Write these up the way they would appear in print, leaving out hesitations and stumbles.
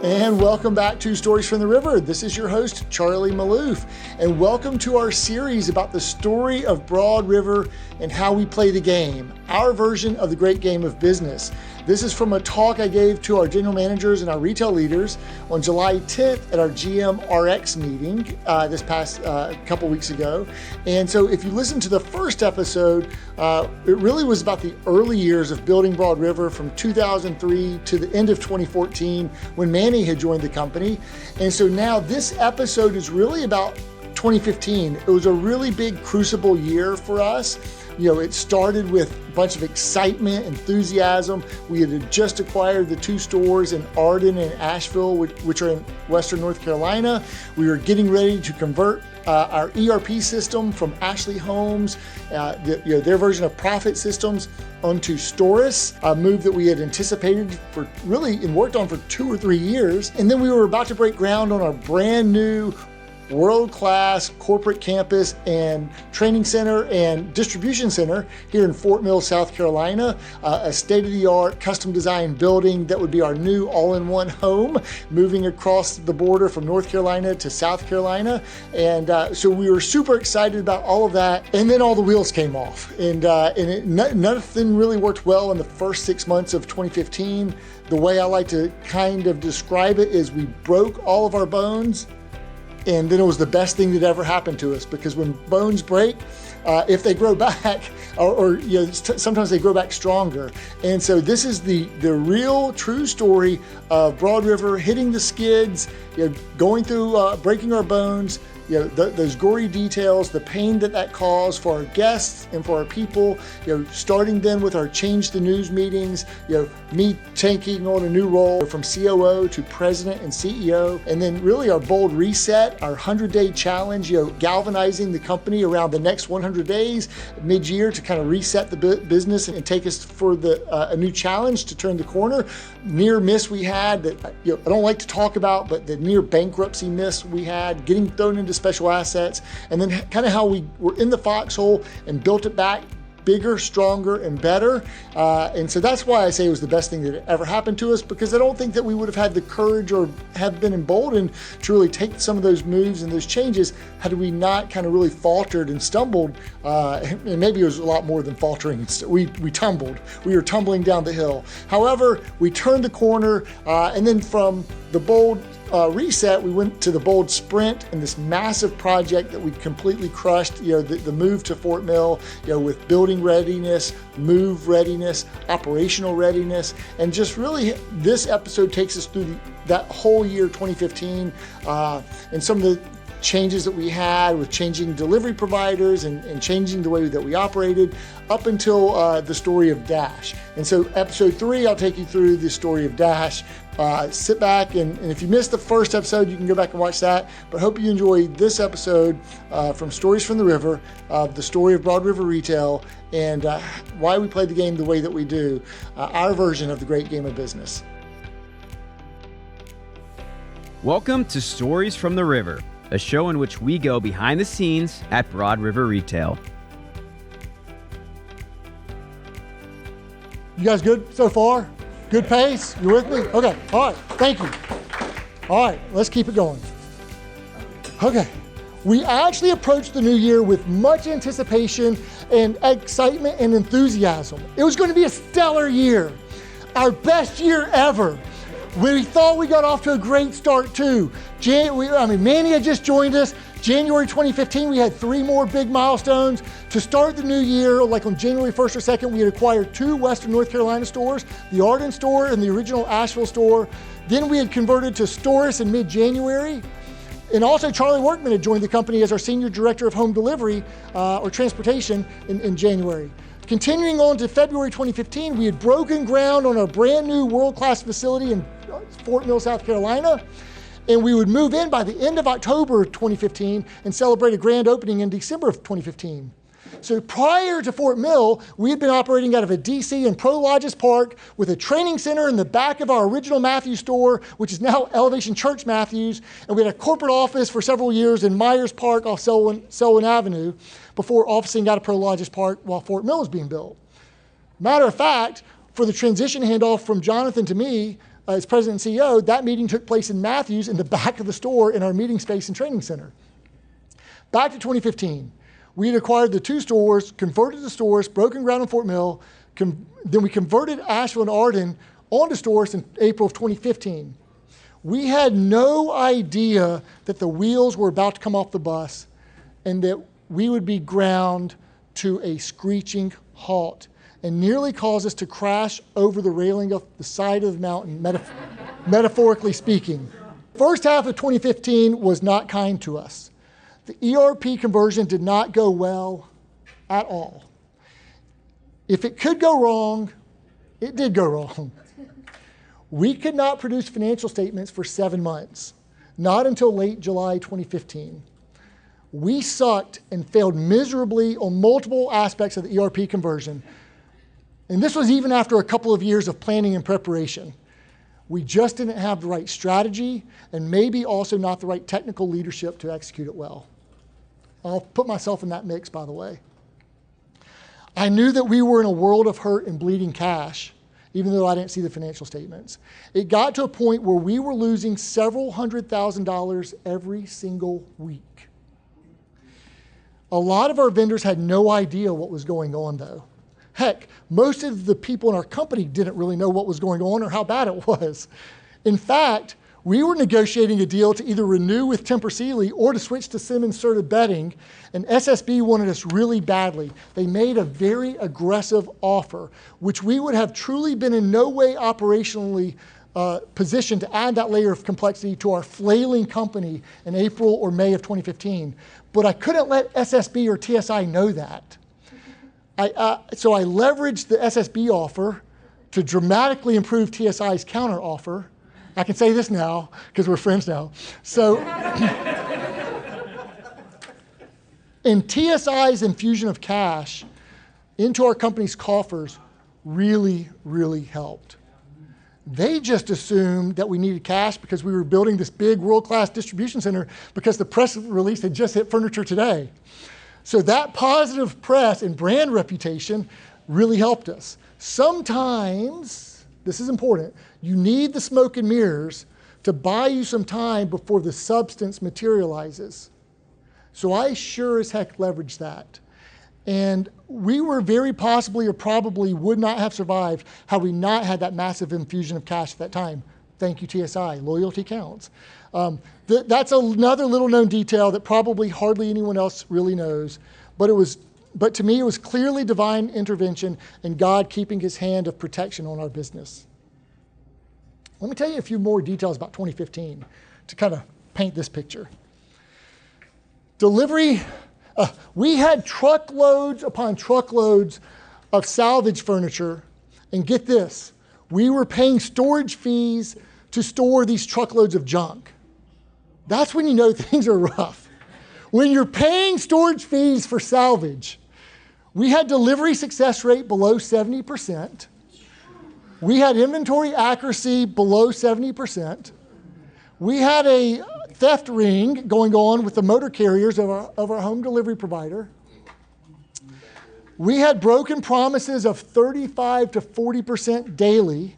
And welcome back to Stories from the River. This is your host, Charlie Malouf, and welcome to our series about the story of Broad River and how we play the game, our version of the great game of business. This is from a talk I gave to our general managers and our retail leaders on July 10th at our GM RX meeting this past couple weeks ago. And so if you listen to the first episode, it really was about the early years of building Broad River from 2003 to the end of 2014 when Manny had joined the company. And so now this episode is really about 2015. It was a really big crucible year for us. You know, it started with a bunch of excitement, enthusiasm. We had just acquired the 2 stores in Arden and Asheville, which are in Western North Carolina. We were getting ready to convert our ERP system from Ashley Homes, their version of Profit Systems, onto Storus, a move that we had anticipated for really and worked on for 2 or 3 years. And then we were about to break ground on our brand new world-class corporate campus and training center and distribution center here in Fort Mill, South Carolina, a state-of-the-art custom design building that would be our new all-in-one home, moving across the border from North Carolina to South Carolina. And so we were super excited about all of that. And then all the wheels came off. And nothing really worked well in the first 6 months of 2015. The way I like to kind of describe it is we broke all of our bones, and then it was the best thing that ever happened to us, because when bones break, if they grow back, or sometimes they grow back stronger. And so this is the real true story of Broad River hitting the skids, going through breaking our bones, those gory details, the pain that caused for our guests and for our people, starting then with our Change the News meetings, me taking on a new role from COO to president and CEO, and then really our bold reset, our 100-day challenge, galvanizing the company around the next 100 days mid-year to kind of reset the business and take us for a new challenge to turn the corner. Near miss we had that I don't like to talk about, but the near bankruptcy miss we had, getting thrown into special assets, and then kind of how we were in the foxhole and built it back bigger, stronger, and better. And so that's why I say it was the best thing that ever happened to us, because I don't think that we would have had the courage or have been emboldened to really take some of those moves and those changes had we not kind of really faltered and stumbled. And maybe it was a lot more than faltering. We tumbled. We were tumbling down the hill. However, we turned the corner, and then from the bold reset, we went to the bold sprint and this massive project that we completely crushed, the move to Fort Mill, with building readiness, move readiness, operational readiness, and just really this episode takes us through that whole year 2015 and some of the changes that we had with changing delivery providers and changing the way that we operated up until the story of Dash. And so episode 3, I'll take you through the story of Dash. Sit back, and if you missed the first episode, you can go back and watch that. But hope you enjoy this episode from Stories from the River, the story of Broad River Retail, and why we play the game the way that we do, our version of the great game of business. Welcome to Stories from the River, a show in which we go behind the scenes at Broad River Retail. You guys good so far? Good pace? You with me? Okay, all right, thank you. All right, let's keep it going. Okay, we actually approached the new year with much anticipation and excitement and enthusiasm. It was going to be a stellar year, our best year ever. We thought we got off to a great start too. Manny had just joined us. January 2015, we had 3 more big milestones. To start the new year, like on January 1st or 2nd, we had acquired 2 Western North Carolina stores, the Arden store and the original Asheville store. Then we had converted to Storus in mid-January. And also Charlie Workman had joined the company as our Senior Director of Home Delivery or Transportation in January. Continuing on to February 2015, we had broken ground on a brand new world-class facility in Fort Mill, South Carolina. And we would move in by the end of October 2015 and celebrate a grand opening in December of 2015. So prior to Fort Mill, we had been operating out of a DC in Prologis Park with a training center in the back of our original Matthews store, which is now Elevation Church Matthews. And we had a corporate office for several years in Myers Park off Selwyn Avenue before officing out of Prologis Park while Fort Mill was being built. Matter of fact, for the transition handoff from Jonathan to me, as president and CEO, that meeting took place in Matthews in the back of the store in our meeting space and training center. Back to 2015, we had acquired the 2 stores, converted the stores, broken ground in Fort Mill, then we converted Asheville and Arden onto stores in April of 2015. We had no idea that the wheels were about to come off the bus and that we would be ground to a screeching halt and nearly cause us to crash over the railing of the side of the mountain, metaphorically speaking. First half of 2015 was not kind to us. The ERP conversion did not go well at all. If it could go wrong, it did go wrong. We could not produce financial statements for 7 months, not until late July 2015. We sucked and failed miserably on multiple aspects of the ERP conversion. And this was even after a couple of years of planning and preparation. We just didn't have the right strategy and maybe also not the right technical leadership to execute it well. I'll put myself in that mix, by the way. I knew that we were in a world of hurt and bleeding cash, even though I didn't see the financial statements. It got to a point where we were losing several $100,000 every single week. A lot of our vendors had no idea what was going on, though. Heck, most of the people in our company didn't really know what was going on or how bad it was. In fact, we were negotiating a deal to either renew with Tempur Sealy or to switch to Simmons-certified bedding, and SSB wanted us really badly. They made a very aggressive offer, which we would have truly been in no way operationally positioned to add that layer of complexity to our flailing company in April or May of 2015. But I couldn't let SSB or TSI know that. So I leveraged the SSB offer to dramatically improve TSI's counter offer. I can say this now because we're friends now. So, and TSI's infusion of cash into our company's coffers really, really helped. They just assumed that we needed cash because we were building this big world-class distribution center because the press release had just hit Furniture Today. So that positive press and brand reputation really helped us. Sometimes, this is important, you need the smoke and mirrors to buy you some time before the substance materializes. So I sure as heck leveraged that. And we were very possibly or probably would not have survived had we not had that massive infusion of cash at that time. Thank you, TSI. Loyalty counts. That's another little known detail that probably hardly anyone else really knows. But to me, it was clearly divine intervention and God keeping his hand of protection on our business. Let me tell you a few more details about 2015 to kind of paint this picture. Delivery, we had truckloads upon truckloads of salvage furniture. And get this, we were paying storage fees to store these truckloads of junk. That's when you know things are rough. When you're paying storage fees for salvage, we had delivery success rate below 70%. We had inventory accuracy below 70%. We had a theft ring going on with the motor carriers of our home delivery provider. We had broken promises of 35 to 40% daily.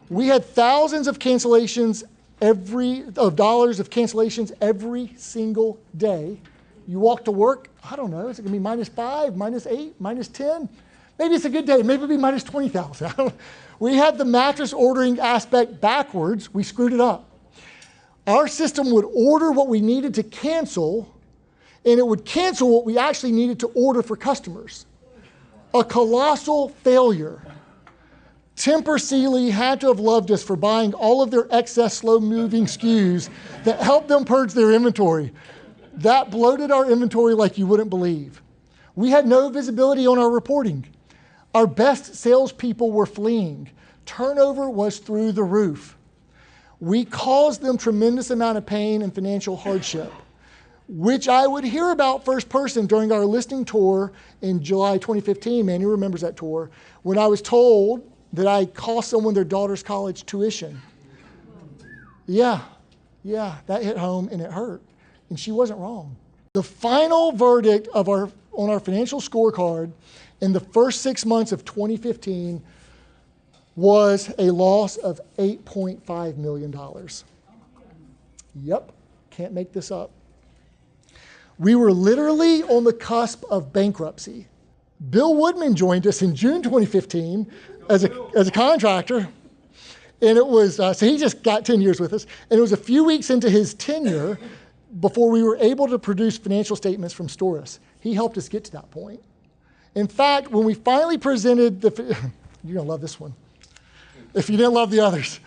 We had thousands of cancellations dollars of cancellations every single day. You walk to work, I don't know, is it gonna be -5, -8, -10? Maybe it's a good day, maybe it'll be -20,000. We had the mattress ordering aspect backwards, we screwed it up. Our system would order what we needed to cancel, and it would cancel what we actually needed to order for customers. A colossal failure. Tempur Sealy had to have loved us for buying all of their excess slow-moving SKUs that helped them purge their inventory. That bloated our inventory like you wouldn't believe. We had no visibility on our reporting. Our best salespeople were fleeing. Turnover was through the roof. We caused them tremendous amount of pain and financial hardship, which I would hear about first person during our listing tour in July 2015. Manny remembers that tour, when I was told that I cost someone their daughter's college tuition. Yeah, that hit home and it hurt. And she wasn't wrong. The final verdict on our financial scorecard in the first 6 months of 2015 was a loss of $8.5 million. Yep, can't make this up. We were literally on the cusp of bankruptcy. Bill Woodman joined us in June 2015 as a contractor. And it was, so he just got 10 years with us. And it was a few weeks into his tenure before we were able to produce financial statements from Storis. He helped us get to that point. In fact, when we finally presented you're gonna love this one, if you didn't love the others.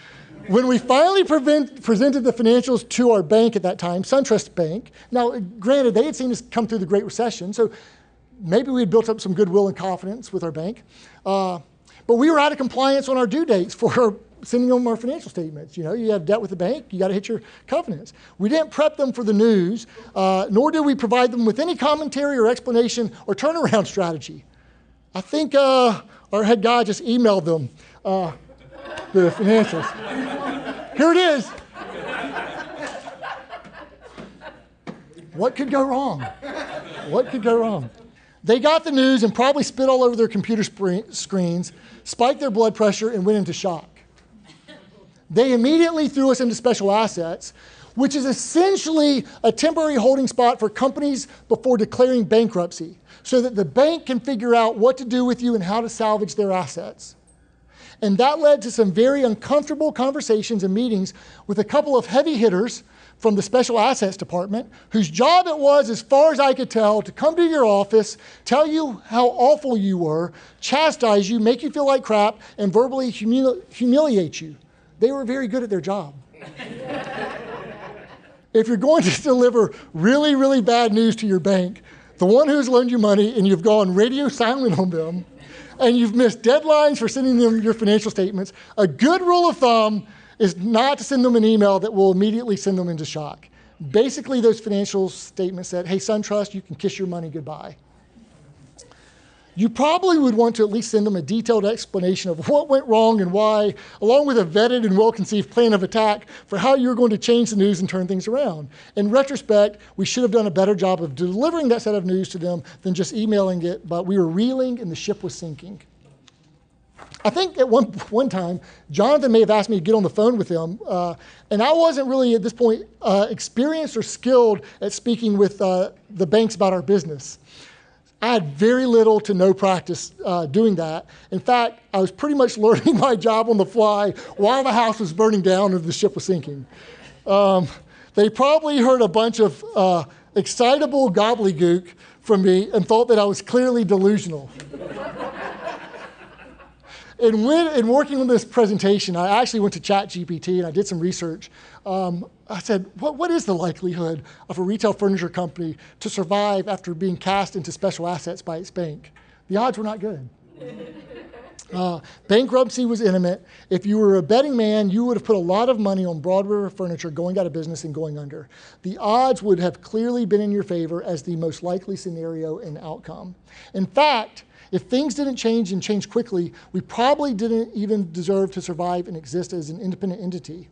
When we finally presented the financials to our bank at that time, SunTrust Bank, now granted, they had seen us come through the Great Recession, so maybe we had built up some goodwill and confidence with our bank. But we were out of compliance on our due dates for sending them our financial statements. You know, you have debt with the bank, you got to hit your covenants. We didn't prep them for the news, nor did we provide them with any commentary or explanation or turnaround strategy. I think our head guy just emailed them the financials. Here it is. What could go wrong? What could go wrong? They got the news and probably spit all over their computer screens, spiked their blood pressure, and went into shock. They immediately threw us into special assets, which is essentially a temporary holding spot for companies before declaring bankruptcy, so that the bank can figure out what to do with you and how to salvage their assets. And that led to some very uncomfortable conversations and meetings with a couple of heavy hitters from the special assets department, whose job it was, as far as I could tell, to come to your office, tell you how awful you were, chastise you, make you feel like crap, and verbally humiliate you. They were very good at their job. If you're going to deliver really, really bad news to your bank, the one who's loaned you money and you've gone radio silent on them, and you've missed deadlines for sending them your financial statements, a good rule of thumb is not to send them an email that will immediately send them into shock. Basically, those financial statements said, hey, SunTrust, you can kiss your money goodbye. You probably would want to at least send them a detailed explanation of what went wrong and why, along with a vetted and well-conceived plan of attack for how you're going to change the news and turn things around. In retrospect, we should have done a better job of delivering that set of news to them than just emailing it, but we were reeling and the ship was sinking. I think at one time, Jonathan may have asked me to get on the phone with him, and I wasn't really at this point experienced or skilled at speaking with the banks about our business. I had very little to no practice doing that. In fact, I was pretty much learning my job on the fly while the house was burning down and the ship was sinking. They probably heard a bunch of excitable gobbledygook from me and thought that I was clearly delusional. In working on this presentation, I actually went to ChatGPT and I did some research. I said, what is the likelihood of a retail furniture company to survive after being cast into special assets by its bank? The odds were not good. Bankruptcy was imminent. If you were a betting man, you would have put a lot of money on Broad River Furniture going out of business and going under. The odds would have clearly been in your favor as the most likely scenario and outcome. In fact, if things didn't change and change quickly, we probably didn't even deserve to survive and exist as an independent entity.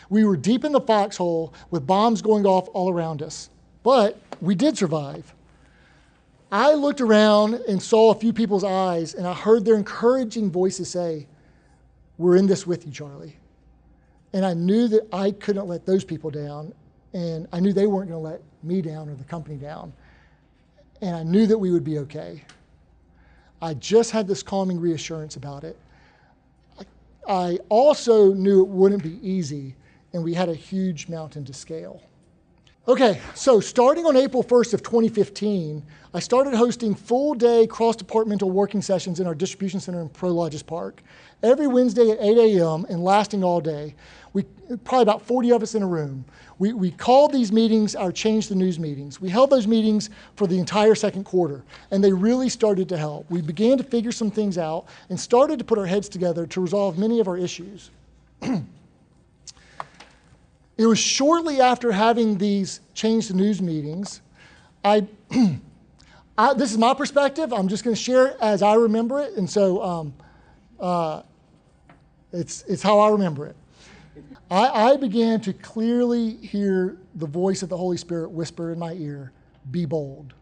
We were deep in the foxhole with bombs going off all around us, but we did survive. I looked around and saw a few people's eyes, and I heard their encouraging voices say, "We're in this with you, Charlie." And I knew that I couldn't let those people down, and I knew they weren't going to let me down or the company down. And I knew that we would be okay. I just had this calming reassurance about it. I also knew it wouldn't be easy, and we had a huge mountain to scale. Okay, so starting on April 1st of 2015, I started hosting full-day cross-departmental working sessions in our distribution center in Prologis Park, every Wednesday at 8 a.m. and lasting all day. Probably about 40 of us in a room. We called these meetings our Change the News meetings. We held those meetings for the entire second quarter, and they really started to help. We began to figure some things out and started to put our heads together to resolve many of our issues. It was shortly after having these Change the News meetings, this is my perspective. I'm just going to share it as I remember it, and so it's how I remember it. I began to clearly hear the voice of the Holy Spirit whisper in my ear, "Be bold."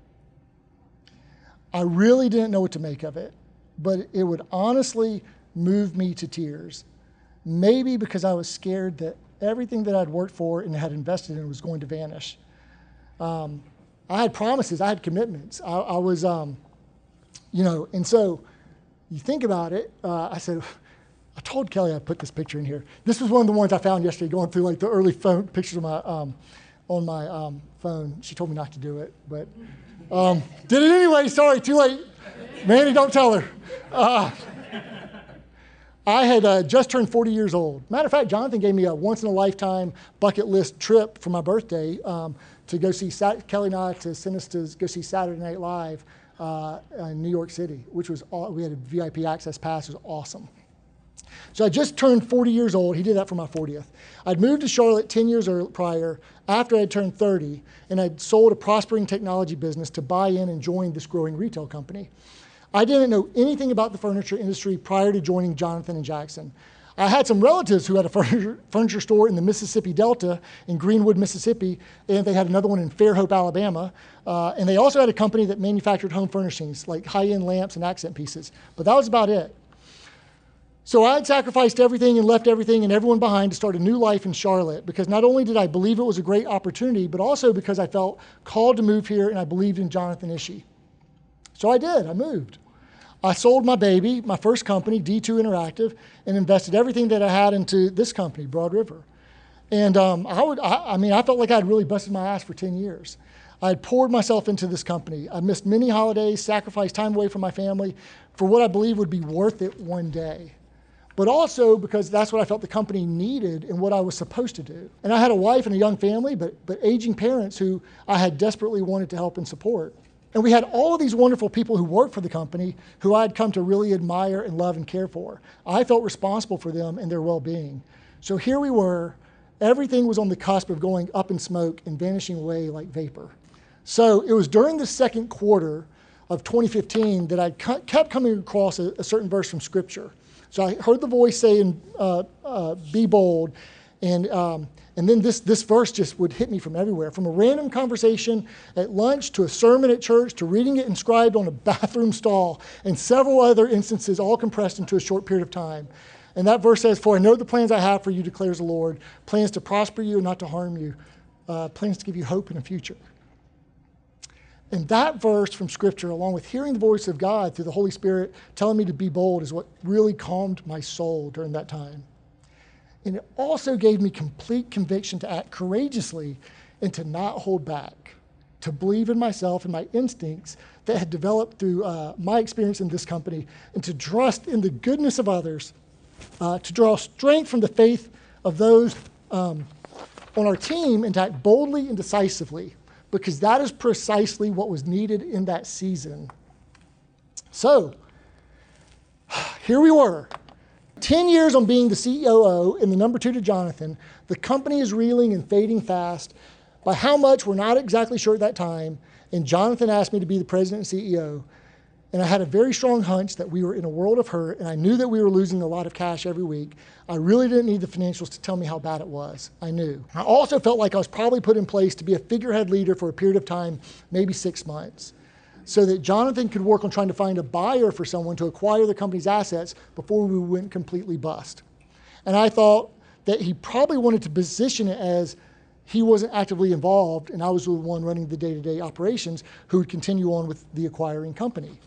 I really didn't know what to make of it, but it would honestly moved me to tears. Maybe because I was scared that everything that I'd worked for and had invested in was going to vanish. I had promises, I had commitments. I was, and so you think about it, I said, I told Kelly I'd put this picture in here. This was one of the ones I found yesterday going through like the early phone pictures of my, on my phone. She told me not to do it, but did it anyway. Sorry, too late. Manny, don't tell her. I had just turned 40 years old. Matter of fact, Jonathan gave me a once-in-a-lifetime bucket list trip for my birthday to go see, Kelly and I, to send us to go see Saturday Night Live in New York City, which was, we had a VIP access pass. It was awesome. So I just turned 40 years old. He did that for my 40th. I'd moved to Charlotte 10 years prior after I had turned 30, and I'd sold a prospering technology business to buy in and join this growing retail company. I didn't know anything about the furniture industry prior to joining Jonathan and Jackson. I had some relatives who had a furniture store in the Mississippi Delta in Greenwood, Mississippi, and they had another one in Fairhope, Alabama. And they also had a company that manufactured home furnishings, like high-end lamps and accent pieces. But that was about it. So I had sacrificed everything and left everything and everyone behind to start a new life in Charlotte, because not only did I believe it was a great opportunity, but also because I felt called to move here and I believed in Jonathan Ishii. So I did, I moved. I sold my baby, my first company, D2 Interactive, and invested everything that I had into this company, Broad River. And I felt like I'd really busted my ass for 10 years. I had poured myself into this company. I missed many holidays, sacrificed time away from my family for what I believe would be worth it one day. But also because that's what I felt the company needed and what I was supposed to do. And I had a wife and a young family, but aging parents who I had desperately wanted to help and support. And we had all of these wonderful people who worked for the company who I'd come to really admire and love and care for. I felt responsible for them and their well-being. So here we were, everything was on the cusp of going up in smoke and vanishing away like vapor. So it was during the second quarter of 2015 that I kept coming across a certain verse from Scripture. So I heard the voice saying, be bold, and then this verse just would hit me from everywhere, from a random conversation at lunch to a sermon at church to reading it inscribed on a bathroom stall and several other instances all compressed into a short period of time. And that verse says, for I know the plans I have for you, declares the Lord, plans to prosper you and not to harm you, plans to give you hope in the future. And that verse from Scripture, along with hearing the voice of God through the Holy Spirit telling me to be bold, is what really calmed my soul during that time. And it also gave me complete conviction to act courageously and to not hold back, to believe in myself and my instincts that had developed through my experience in this company, and to trust in the goodness of others, to draw strength from the faith of those on our team, and to act boldly and decisively, because that is precisely what was needed in that season. So, here we were. 10 years on being the COO and the number two to Jonathan. The company is reeling and fading fast. By how much, we're not exactly sure at that time. And Jonathan asked me to be the president and CEO. And I had a very strong hunch that we were in a world of hurt, and I knew that we were losing a lot of cash every week. I really didn't need the financials to tell me how bad it was. I knew. I also felt like I was probably put in place to be a figurehead leader for a period of time, maybe 6 months, so that Jonathan could work on trying to find a buyer for someone to acquire the company's assets before we went completely bust. And I thought that he probably wanted to position it as he wasn't actively involved, and I was the one running the day-to-day operations who would continue on with the acquiring company.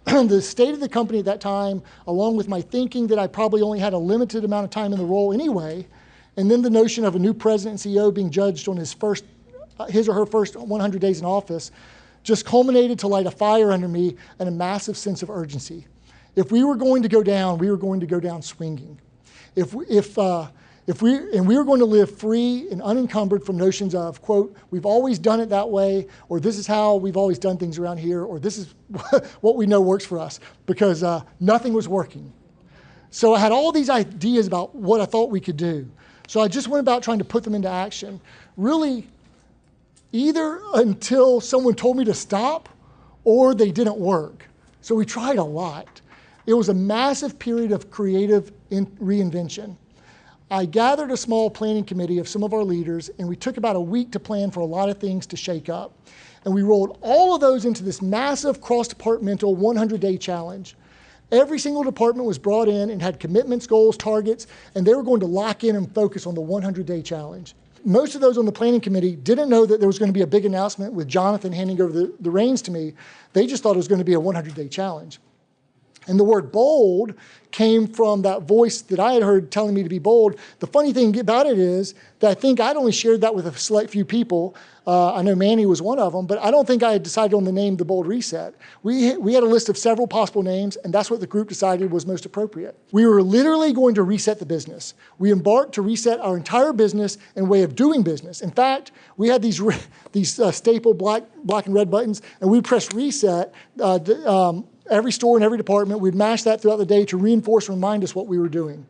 The state of the company at that time, along with my thinking that I probably only had a limited amount of time in the role anyway, and then the notion of a new president and CEO being judged on his or her first 100 days in office, just culminated to light a fire under me and a massive sense of urgency. If we were going to go down, we were going to go down swinging. We were going to live free and unencumbered from notions of, quote, we've always done it that way, or this is how we've always done things around here, or this is what we know works for us, because nothing was working. So I had all these ideas about what I thought we could do. So I just went about trying to put them into action, really either until someone told me to stop or they didn't work. So we tried a lot. It was a massive period of creative reinvention. I gathered a small planning committee of some of our leaders, and we took about a week to plan for a lot of things to shake up. And we rolled all of those into this massive cross-departmental 100-day challenge. Every single department was brought in and had commitments, goals, targets, and they were going to lock in and focus on the 100-day challenge. Most of those on the planning committee didn't know that there was going to be a big announcement with Jonathan handing over the reins to me. They just thought it was going to be a 100-day challenge. And the word bold came from that voice that I had heard telling me to be bold. The funny thing about it is that I think I'd only shared that with a select few people. I know Manny was one of them, but I don't think I had decided on the name The Bold Reset. We had a list of several possible names, and that's what the group decided was most appropriate. We were literally going to reset the business. We embarked to reset our entire business and way of doing business. In fact, we had these staple black and red buttons, and we'd press reset every store and every department. We'd mash that throughout the day to reinforce and remind us what we were doing.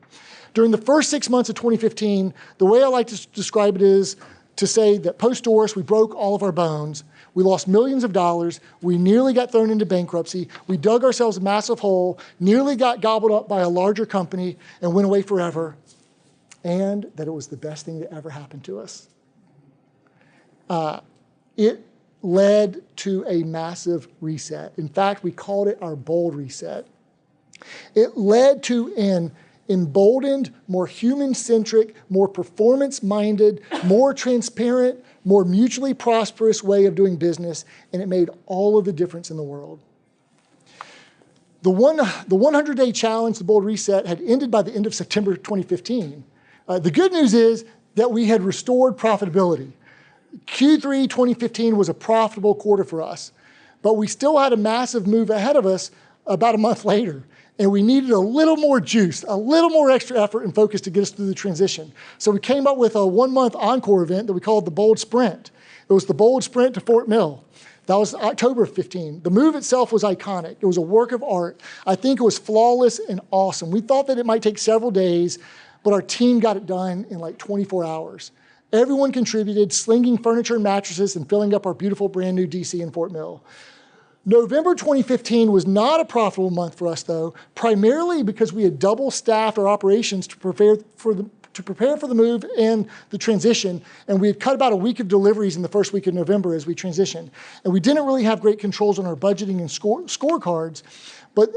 During the first 6 months of 2015, the way I like to describe it is to say that post-Doris, we broke all of our bones. We lost millions of dollars. We nearly got thrown into bankruptcy. We dug ourselves a massive hole, nearly got gobbled up by a larger company and went away forever. And that it was the best thing that ever happened to us. It led to a massive reset. In fact, we called it our bold reset. It led to an emboldened, more human-centric, more performance-minded, more transparent, more mutually prosperous way of doing business, and it made all of the difference in the world. The 100-day challenge, the bold reset, had ended by the end of September 2015. The good news is that we had restored profitability. Q3 2015 was a profitable quarter for us, but we still had a massive move ahead of us about a month later, and we needed a little more juice, a little more extra effort and focus to get us through the transition. So we came up with a 1-month encore event that we called the Bold Sprint. It was the Bold Sprint to Fort Mill. That was October of 15. The move itself was iconic. It was a work of art. I think it was flawless and awesome. We thought that it might take several days, but our team got it done in like 24 hours. Everyone contributed, slinging furniture and mattresses and filling up our beautiful brand new DC in Fort Mill. November 2015 was not a profitable month for us, though, primarily because we had double-staffed our operations to prepare for the move and the transition, and we had cut about a week of deliveries in the first week of November as we transitioned. And we didn't really have great controls on our budgeting and scorecards, but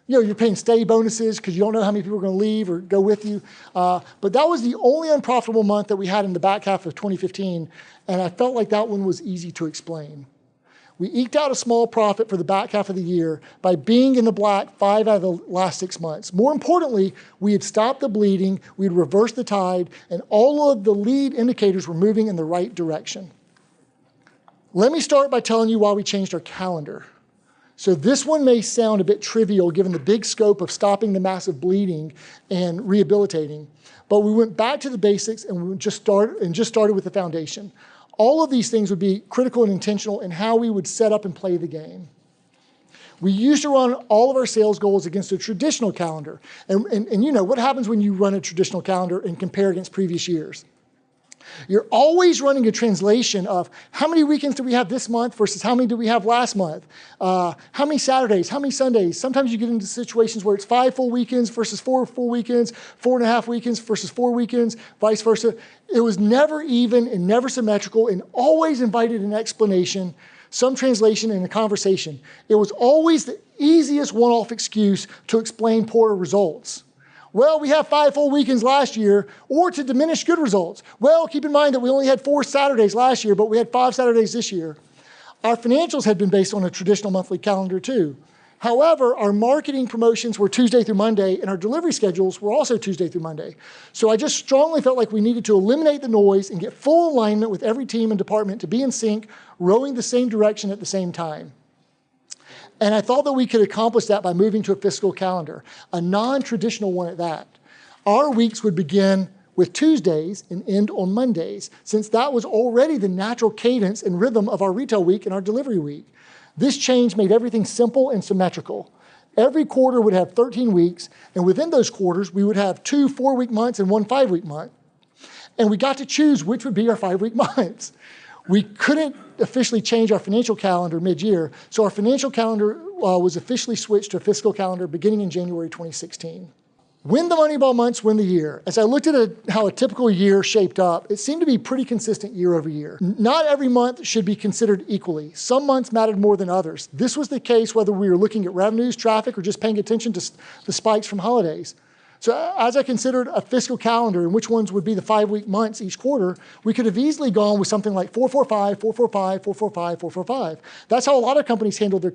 you're paying steady bonuses because you don't know how many people are going to leave or go with you. But that was the only unprofitable month that we had in the back half of 2015, and I felt like that one was easy to explain. We eked out a small profit for the back half of the year by being in the black 5 out of the last 6 months. More importantly, we had stopped the bleeding, we had reversed the tide, and all of the lead indicators were moving in the right direction. Let me start by telling you why we changed our calendar. So this one may sound a bit trivial given the big scope of stopping the massive bleeding and rehabilitating, but we went back to the basics and we just started with the foundation. All of these things would be critical and intentional in how we would set up and play the game. We used to run all of our sales goals against a traditional calendar. And you know, what happens when you run a traditional calendar and compare against previous years? You're always running a translation of how many weekends do we have this month versus how many do we have last month? How many Saturdays, how many Sundays? Sometimes you get into situations where it's 5 full weekends versus 4 full weekends, 4.5 weekends versus 4 weekends, vice versa. It was never even and never symmetrical and always invited an explanation, some translation and a conversation. It was always the easiest one-off excuse to explain poor results. Well, we have 5 full weekends last year, or to diminish good results. Well, keep in mind that we only had 4 Saturdays last year, but we had 5 Saturdays this year. Our financials had been based on a traditional monthly calendar too. However, our marketing promotions were Tuesday through Monday, and our delivery schedules were also Tuesday through Monday. So I just strongly felt like we needed to eliminate the noise and get full alignment with every team and department to be in sync, rowing the same direction at the same time. And I thought that we could accomplish that by moving to a fiscal calendar, a non-traditional one at that. Our weeks would begin with Tuesdays and end on Mondays, since that was already the natural cadence and rhythm of our retail week and our delivery week. This change made everything simple and symmetrical. Every quarter would have 13 weeks, and within those quarters, we would have 2 4-week months and 1 5-week month. And we got to choose which would be our 5-week months. We couldn't officially change our financial calendar mid-year, so our financial calendar was officially switched to a fiscal calendar beginning in January 2016. Win the Moneyball months, win the year. As I looked at how a typical year shaped up, it seemed to be pretty consistent year over year. Not every month should be considered equally. Some months mattered more than others. This was the case whether we were looking at revenues, traffic, or just paying attention to the spikes from holidays. So as I considered a fiscal calendar and which ones would be the 5-week months each quarter, we could have easily gone with something like 445, 445, 445, 445. That's how a lot of companies handle their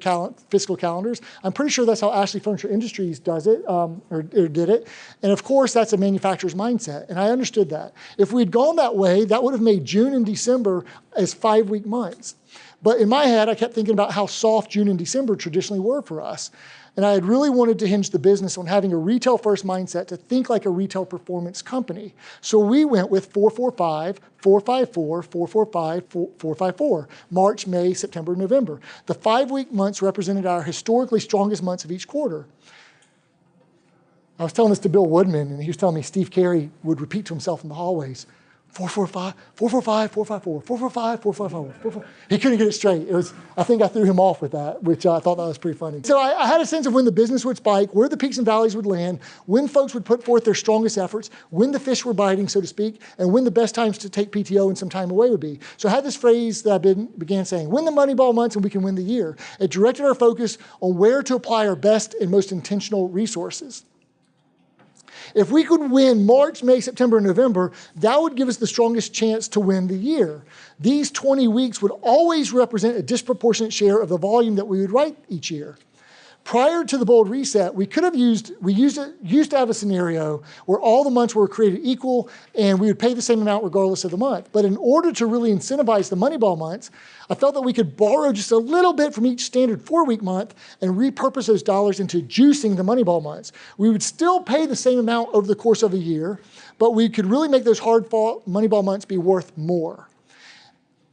fiscal calendars. I'm pretty sure that's how Ashley Furniture Industries does it, or did it. And of course, that's a manufacturer's mindset, and I understood that. If we'd gone that way, that would have made June and December as 5-week months. But in my head, I kept thinking about how soft June and December traditionally were for us. And I had really wanted to hinge the business on having a retail-first mindset to think like a retail performance company. So we went with 445, 454, 445, 454, March, May, September, November. The 5-week months represented our historically strongest months of each quarter. I was telling this to Bill Woodman, and he was telling me Steve Carey would repeat to himself in the hallways, 445, 445, 454, 445, 455. He couldn't get it straight. I think I threw him off with that, which I thought that was pretty funny. So I had a sense of when the business would spike, where the peaks and valleys would land, when folks would put forth their strongest efforts, when the fish were biting, so to speak, and when the best times to take PTO and some time away would be. So I had this phrase that I began saying, win the Moneyball months and we can win the year. It directed our focus on where to apply our best and most intentional resources. If we could win March, May, September, and November, that would give us the strongest chance to win the year. These 20 weeks would always represent a disproportionate share of the volume that we would write each year. Prior to the bold reset, we used to have a scenario where all the months were created equal and we would pay the same amount regardless of the month. But in order to really incentivize the Moneyball months, I felt that we could borrow just a little bit from each standard 4-week month and repurpose those dollars into juicing the Moneyball months. We would still pay the same amount over the course of a year, but we could really make those hard-fought Moneyball months be worth more.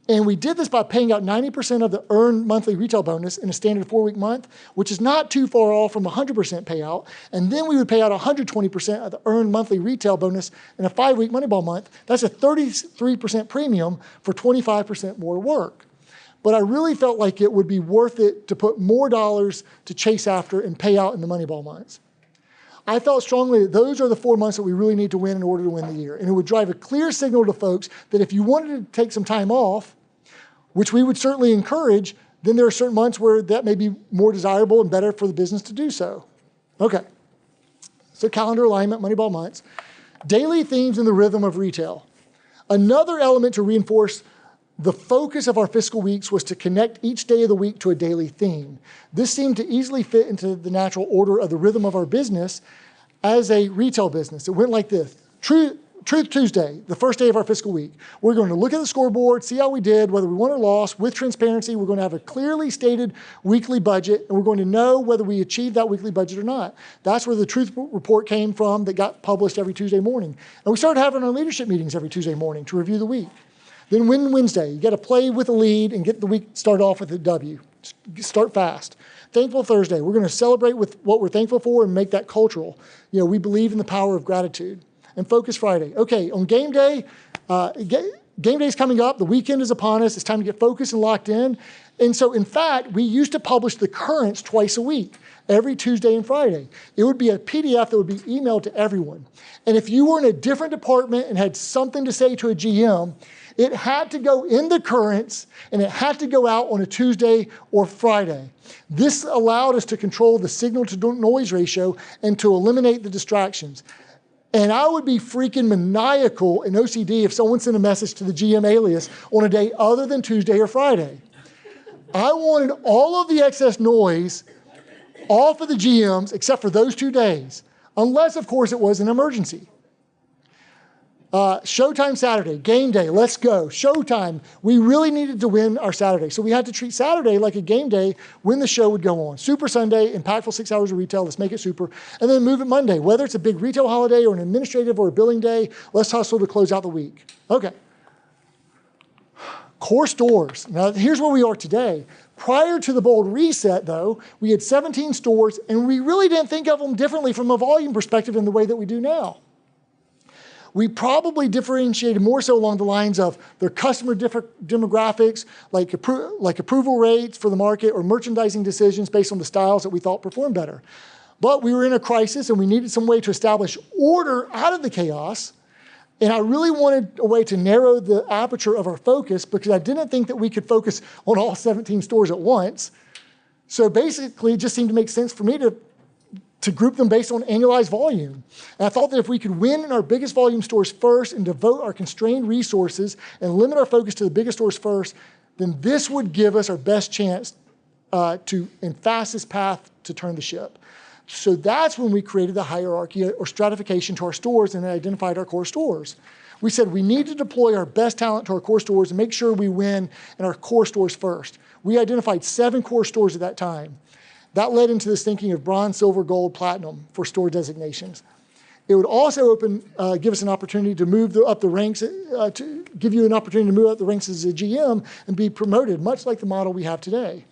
And we did this by paying out 90% of the earned monthly retail bonus in a standard 4-week month, which is not too far off from 100% payout. And then we would pay out 120% of the earned monthly retail bonus in a 5-week Moneyball month. That's a 33% premium for 25% more work. But I really felt like it would be worth it to put more dollars to chase after and pay out in the Moneyball months. I felt strongly that those are the 4 months that we really need to win in order to win the year. And it would drive a clear signal to folks that if you wanted to take some time off, which we would certainly encourage, then there are certain months where that may be more desirable and better for the business to do so. Okay, so calendar alignment, Moneyball months. Daily themes in the rhythm of retail. Another element to reinforce the focus of our fiscal weeks was to connect each day of the week to a daily theme. This seemed to easily fit into the natural order of the rhythm of our business as a retail business. It went like this. Truth Tuesday, the first day of our fiscal week. We're going to look at the scoreboard, see how we did, whether we won or lost. With transparency, we're going to have a clearly stated weekly budget, and we're going to know whether we achieved that weekly budget or not. That's where the truth report came from that got published every Tuesday morning. And we started having our leadership meetings every Tuesday morning to review the week. Then Win Wednesday, you got to play with a lead and get the week started off with a W. Start fast. Thankful Thursday, we're going to celebrate with what we're thankful for and make that cultural. We believe in the power of gratitude. And Focus Friday. Okay, on game day, game day's coming up. The weekend is upon us. It's time to get focused and locked in. And so, in fact, we used to publish the currents twice a week, every Tuesday and Friday. It would be a PDF that would be emailed to everyone. And if you were in a different department and had something to say to a GM, it had to go in the currents and it had to go out on a Tuesday or Friday. This allowed us to control the signal to noise ratio and to eliminate the distractions. And I would be freaking maniacal in OCD if someone sent a message to the GM alias on a day other than Tuesday or Friday. I wanted all of the excess noise off of the GMs except for those 2 days, unless, of course, it was an emergency. Showtime Saturday, game day, let's go. Showtime. We really needed to win our Saturday. So we had to treat Saturday like a game day when the show would go on. Super Sunday, impactful 6 hours of retail, let's make it super. And then move it Monday. Whether it's a big retail holiday or an administrative or a billing day, let's hustle to close out the week. Okay. Core stores. Now, here's where we are today. Prior to the bold reset, though, we had 17 stores, and we really didn't think of them differently from a volume perspective in the way that we do now. We probably differentiated more so along the lines of their customer demographics, like approval rates for the market or merchandising decisions based on the styles that we thought performed better. But we were in a crisis and we needed some way to establish order out of the chaos. And I really wanted a way to narrow the aperture of our focus because I didn't think that we could focus on all 17 stores at once. So basically, it just seemed to make sense for me to group them based on annualized volume. And I thought that if we could win in our biggest volume stores first and devote our constrained resources and limit our focus to the biggest stores first, then this would give us our best chance and fastest path to turn the ship. So that's when we created the hierarchy or stratification to our stores and identified our core stores. We said we need to deploy our best talent to our core stores and make sure we win in our core stores first. We identified 7 core stores at that time. That led into this thinking of bronze, silver, gold, platinum for store designations. It would also give us an opportunity to move up the ranks, to give you an opportunity to move up the ranks as a GM and be promoted, much like the model we have today.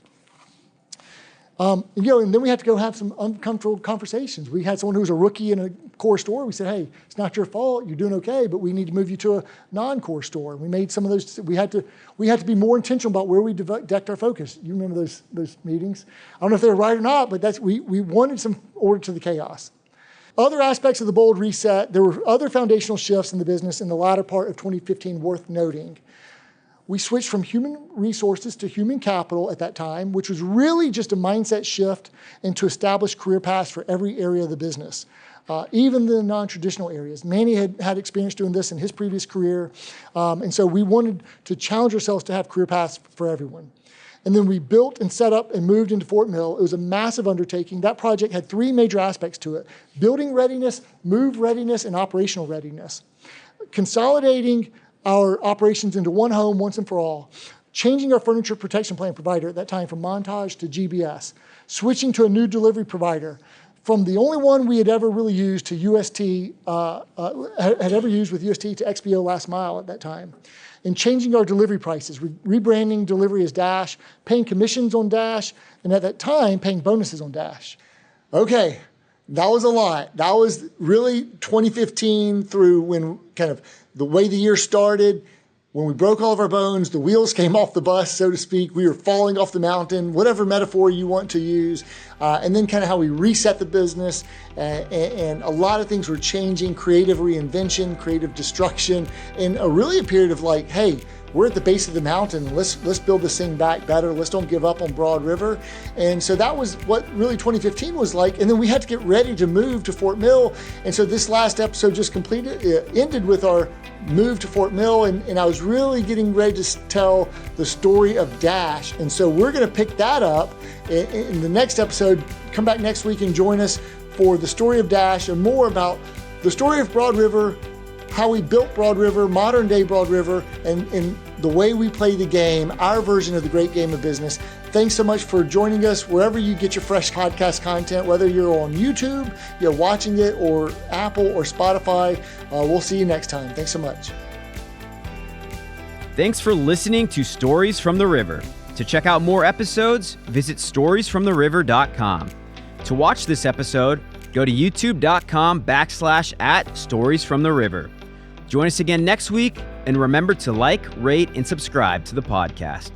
And then we had to go have some uncomfortable conversations. We had someone who was a rookie in a core store. We said, hey, it's not your fault. You're doing okay, but we need to move you to a non-core store. We made some of those. We had to be more intentional about where we decked our focus. You remember those meetings? I don't know if they were right or not, but we wanted some order to the chaos. Other aspects of the bold reset, there were other foundational shifts in the business in the latter part of 2015 worth noting. We switched from human resources to human capital at that time, which was really just a mindset shift and to establish career paths for every area of the business, even the non-traditional areas. Manny had experience doing this in his previous career, and so we wanted to challenge ourselves to have career paths for everyone. And then we built and set up and moved into Fort Mill. It was a massive undertaking. That project had 3 major aspects to it: building readiness, move readiness, and operational readiness. Consolidating our operations into one home once and for all, changing our furniture protection plan provider at that time from Montage to GBS, switching to a new delivery provider from the only one we had ever really used to UST, had ever used with UST to XPO Last Mile at that time, and changing our delivery prices, rebranding delivery as Dash, paying commissions on Dash, and at that time, paying bonuses on Dash. Okay, that was a lot. That was really 2015 through when kind of the way the year started. When we broke all of our bones, the wheels came off the bus, so to speak. We were falling off the mountain, whatever metaphor you want to use. And then kind of how we reset the business. And a lot of things were changing: creative reinvention, creative destruction, and really a period of like, hey, we're at the base of the mountain. Let's build this thing back better. Let's don't give up on Broad River. And so that was what really 2015 was like. And then we had to get ready to move to Fort Mill. And so this last episode just ended with our move to Fort Mill. And I was really getting ready to tell the story of Dash. And so we're going to pick that up in the next episode. Come back next week and join us for the story of Dash and more about the story of Broad River, how we built Broad River, modern day Broad River, and the way we play the game, our version of the great game of business. Thanks so much for joining us wherever you get your fresh podcast content, whether you're on YouTube, you're watching it, or Apple or Spotify. We'll see you next time. Thanks so much. Thanks for listening to Stories from the River. To check out more episodes, visit storiesfromtheriver.com. To watch this episode, go to youtube.com/@storiesfromtheriver. Join us again next week, and remember to like, rate, and subscribe to the podcast.